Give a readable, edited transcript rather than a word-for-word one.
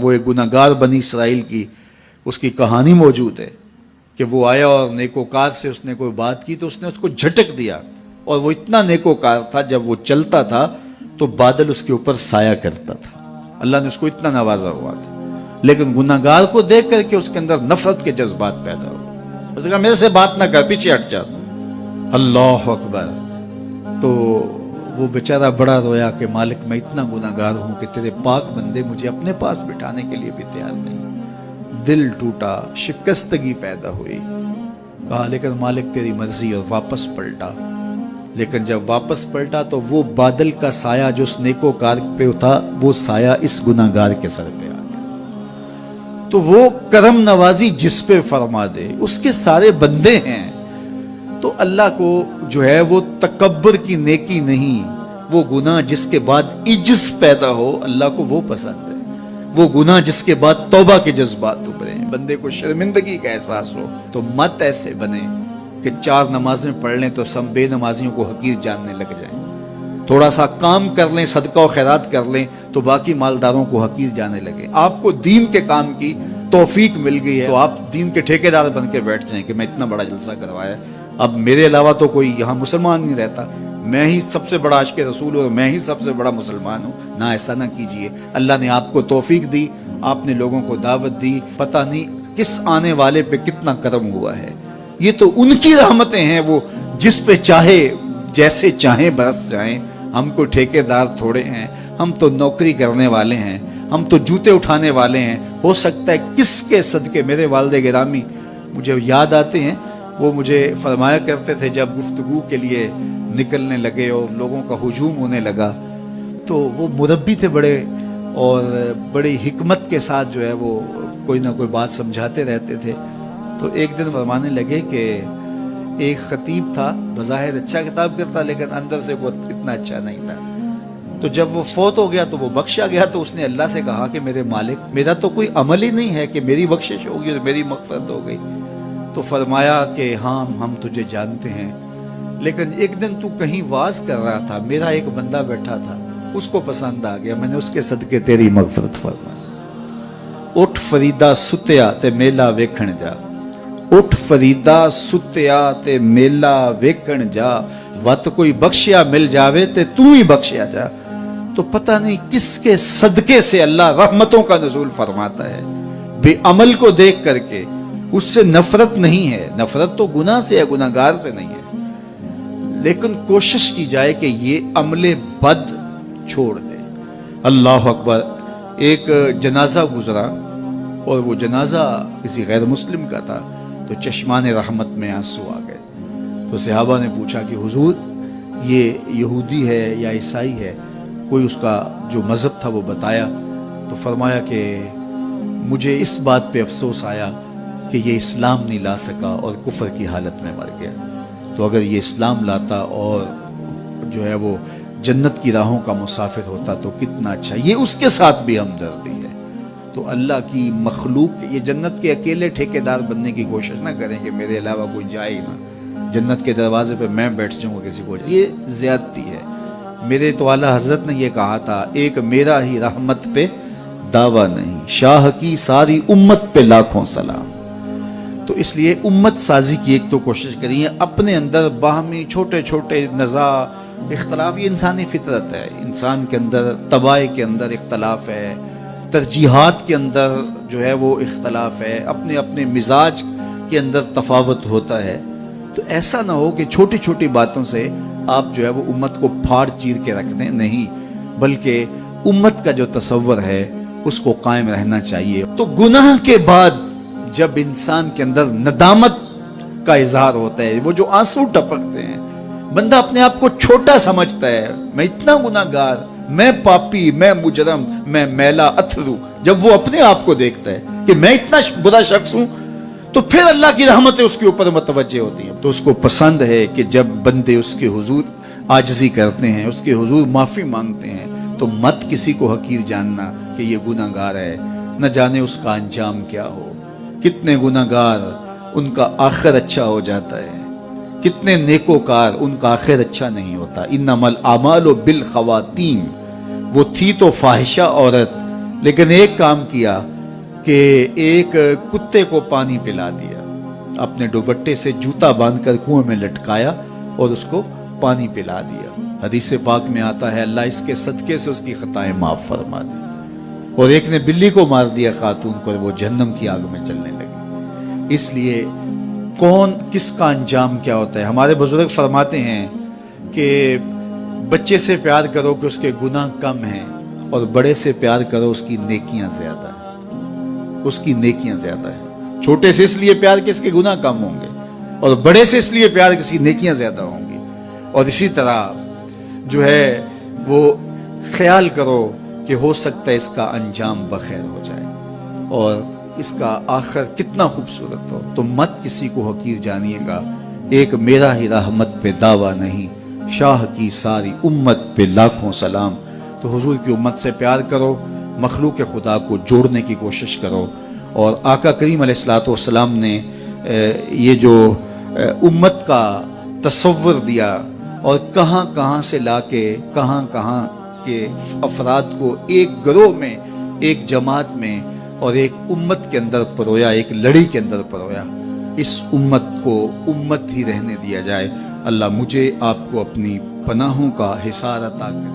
وہ ایک گناہگار بنی اسرائیل کی اس کی کہانی موجود ہے کہ وہ آیا اور نیکوکار سے اس نے کوئی بات کی تو اس نے اس کو جھٹک دیا، اور وہ اتنا نیکوکار تھا جب وہ چلتا تھا تو بادل اس کے اوپر سایہ کرتا تھا، اللہ نے اس کو اتنا نوازا ہوا تھا، لیکن گناہگار کو دیکھ کر کے اس کے اندر نفرت کے جذبات پیدا ہوئے، اس نے کہا میرے سے بات نہ کر، پیچھے ہٹ جا، اللہ اکبر۔ تو وہ بیچارہ بڑا رویا کہ مالک میں اتنا گناہگار ہوں کہ تیرے پاک بندے مجھے اپنے پاس بٹھانے کے لیے بھی تیار نہیں۔ دل ٹوٹا، شکستگی پیدا ہوئی، کہا لیکن مالک تیری مرضی، اور واپس پلٹا۔ لیکن جب واپس پلٹا تو وہ بادل کا سایہ جو اس نیکوکار پہ تھا وہ سایہ اس گناہگار کے سر پہ آ گیا۔ تو وہ کرم نوازی جس پہ فرما دے، اس کے سارے بندے ہیں، تو اللہ کو جو ہے وہ تکبر کی نیکی نہیں، وہ گناہ جس کے بعد عجز پیدا ہو اللہ کو وہ پسند ہے، وہ گناہ جس کے بعد توبہ کے جذبات ابھرے، بندے کو شرمندگی کا احساس ہو۔ تو مت ایسے بنے کہ 4 نمازیں پڑھ لیں تو سب بے نمازیوں کو حقیر جاننے لگ جائیں، تھوڑا سا کام کر لیں، صدقہ و خیرات کر لیں تو باقی مالداروں کو حقیر جانے لگے۔ آپ کو دین کے کام کی توفیق مل گئی ہے تو آپ دین کے ٹھیکیدار بن کے بیٹھ جائیں کہ میں اتنا بڑا جلسہ کروایا، اب میرے علاوہ تو کوئی یہاں مسلمان نہیں رہتا، میں ہی سب سے بڑا عاشق رسول ہوں، میں ہی سب سے بڑا مسلمان ہوں۔ نہ، ایسا نہ کیجئے، اللہ نے آپ کو توفیق دی، آپ نے لوگوں کو دعوت دی، پتہ نہیں کس آنے والے پہ کتنا کرم ہوا ہے، یہ تو ان کی رحمتیں ہیں، وہ جس پہ چاہے جیسے چاہیں برس جائیں۔ ہم کو ٹھیکیدار تھوڑے ہیں، ہم تو نوکری کرنے والے ہیں، ہم تو جوتے اٹھانے والے ہیں، ہو سکتا ہے کس کے صدقے۔ میرے والد گرامی مجھے یاد آتے ہیں، وہ مجھے فرمایا کرتے تھے جب گفتگو کے لیے نکلنے لگے اور لوگوں کا ہجوم ہونے لگا تو وہ مربی تھے بڑے، اور بڑی حکمت کے ساتھ جو ہے وہ کوئی نہ کوئی بات سمجھاتے رہتے تھے۔ تو ایک دن فرمانے لگے کہ ایک خطیب تھا، بظاہر اچھا خطاب کرتا لیکن اندر سے وہ اتنا اچھا نہیں تھا، تو جب وہ فوت ہو گیا تو وہ بخشا گیا، تو اس نے اللہ سے کہا کہ میرے مالک میرا تو کوئی عمل ہی نہیں ہے کہ میری بخشش ہوگی اور میری مغفرت ہو گئی۔ تو فرمایا کہ ہاں ہم تجھے جانتے ہیں، لیکن ایک دن تو کہیں واز کر رہا تھا، میرا ایک بندہ بیٹھا تھا، اس کو پسند آ گیا، میں نے اس کے صدقے تیری مغفرت فرمائی۔ اٹھ فریدا ستیا تے میلا ویکھن جا، اٹھ فریدا ستیا تے میلا ویکھن جا، وت کوئی بخشیا مل جاوے تے تو ہی بخشیا جا۔ تو پتہ نہیں کس کے صدقے سے اللہ رحمتوں کا نزول فرماتا ہے، بے عمل کو دیکھ کر کے اس سے نفرت نہیں ہے، نفرت تو گناہ سے ہے، گناہگار سے نہیں ہے، لیکن کوشش کی جائے کہ یہ عمل بد چھوڑ دے۔ اللہ اکبر۔ ایک جنازہ گزرا اور وہ جنازہ کسی غیر مسلم کا تھا، تو چشمان رحمت میں آنسو آ گئے، تو صحابہ نے پوچھا کہ حضور یہ یہودی ہے یا عیسائی ہے، کوئی اس کا جو مذہب تھا وہ بتایا، تو فرمایا کہ مجھے اس بات پہ افسوس آیا کہ یہ اسلام نہیں لا سکا اور کفر کی حالت میں مر گیا، تو اگر یہ اسلام لاتا اور جو ہے وہ جنت کی راہوں کا مسافر ہوتا تو کتنا اچھا۔ یہ اس کے ساتھ بھی ہمدردی ہے۔ تو اللہ کی مخلوق، یہ جنت کے اکیلے ٹھیکیدار بننے کی کوشش نہ کریں کہ میرے علاوہ کوئی جائے ہی نہ، جنت کے دروازے پہ میں بیٹھ جاؤں گا کسی کو، یہ زیادتی ہے۔ میرے تو اعلیٰ حضرت نے یہ کہا تھا، ایک میرا ہی رحمت پہ دعویٰ نہیں، شاہ کی ساری امت پہ لاکھوں سلام۔ تو اس لیے امت سازی کی ایک تو کوشش کریے، اپنے اندر باہمی چھوٹے چھوٹے نزاع اختلاف، یہ انسانی فطرت ہے، انسان کے اندر طباع کے اندر اختلاف ہے، ترجیحات کے اندر جو ہے وہ اختلاف ہے، اپنے اپنے مزاج کے اندر تفاوت ہوتا ہے۔ تو ایسا نہ ہو کہ چھوٹی چھوٹی باتوں سے آپ جو ہے وہ امت کو پھاڑ چیر کے رکھ دیں، نہیں، بلکہ امت کا جو تصور ہے اس کو قائم رہنا چاہیے۔ تو گناہ کے بعد جب انسان کے اندر ندامت کا اظہار ہوتا ہے، وہ جو آنسو ٹپکتے ہیں، بندہ اپنے آپ کو چھوٹا سمجھتا ہے، میں اتنا گناہگار، میں پاپی، میں مجرم، میں میلا اتھرو، جب وہ اپنے آپ کو دیکھتا ہے کہ میں اتنا برا شخص ہوں، تو پھر اللہ کی رحمتیں اس کے اوپر متوجہ ہوتی ہیں۔ تو اس کو پسند ہے کہ جب بندے اس کے حضور عاجزی کرتے ہیں، اس کے حضور معافی مانگتے ہیں، تو مت کسی کو حقیر جاننا کہ یہ گناہگار ہے، نہ جانے اس کا انجام کیا ہو۔ کتنے گناہگار ان کا آخر اچھا ہو جاتا ہے، کتنے نیکوکار ان کا آخر اچھا نہیں ہوتا۔ انما الاعمال بالخواتیم، وہ تھی تو فاحشہ عورت لیکن ایک کام کیا کہ ایک کتے کو پانی پلا دیا، اپنے دوپٹے سے جوتا باندھ کر کنویں میں لٹکایا اور اس کو پانی پلا دیا۔ حدیث پاک میں آتا ہے اللہ اس کے صدقے سے اس کی خطائیں معاف فرما دی۔ اور ایک نے بلی کو مار دیا خاتون کو، اور وہ جہنم کی آگ میں جلنے لگی۔ اس لیے کون کس کا انجام کیا ہوتا ہے؟ ہمارے بزرگ فرماتے ہیں کہ بچے سے پیار کرو کہ اس کے گناہ کم ہیں، اور بڑے سے پیار کرو اس کی نیکیاں زیادہ ہیں، اس کی نیکیاں زیادہ ہیں۔ چھوٹے سے اس لیے پیار کہ اس کے گناہ کم ہوں گے، اور بڑے سے اس لیے پیار کہ اس کی نیکیاں زیادہ ہوں گی۔ اور اسی طرح جو ہے وہ خیال کرو کہ ہو سکتا ہے اس کا انجام بخیر ہو جائے اور اس کا آخر کتنا خوبصورت ہو۔ تو مت کسی کو حقیر جانیے گا۔ ایک میرا ہی رحمت پہ دعویٰ نہیں، شاہ کی ساری امت پہ لاکھوں سلام۔ تو حضور کی امت سے پیار کرو، مخلوق خدا کو جوڑنے کی کوشش کرو۔ اور آقا کریم علیہ الصلوۃ والسلام نے یہ جو امت کا تصور دیا اور کہاں کہاں سے لا کے کہاں کہاں کے افراد کو ایک گروہ میں، ایک جماعت میں اور ایک امت کے اندر پرویا، ایک لڑی کے اندر پرویا۔ اس امت کو امت ہی رہنے دیا جائے۔ اللہ مجھے آپ کو اپنی پناہوں کا حصار عطا کرے۔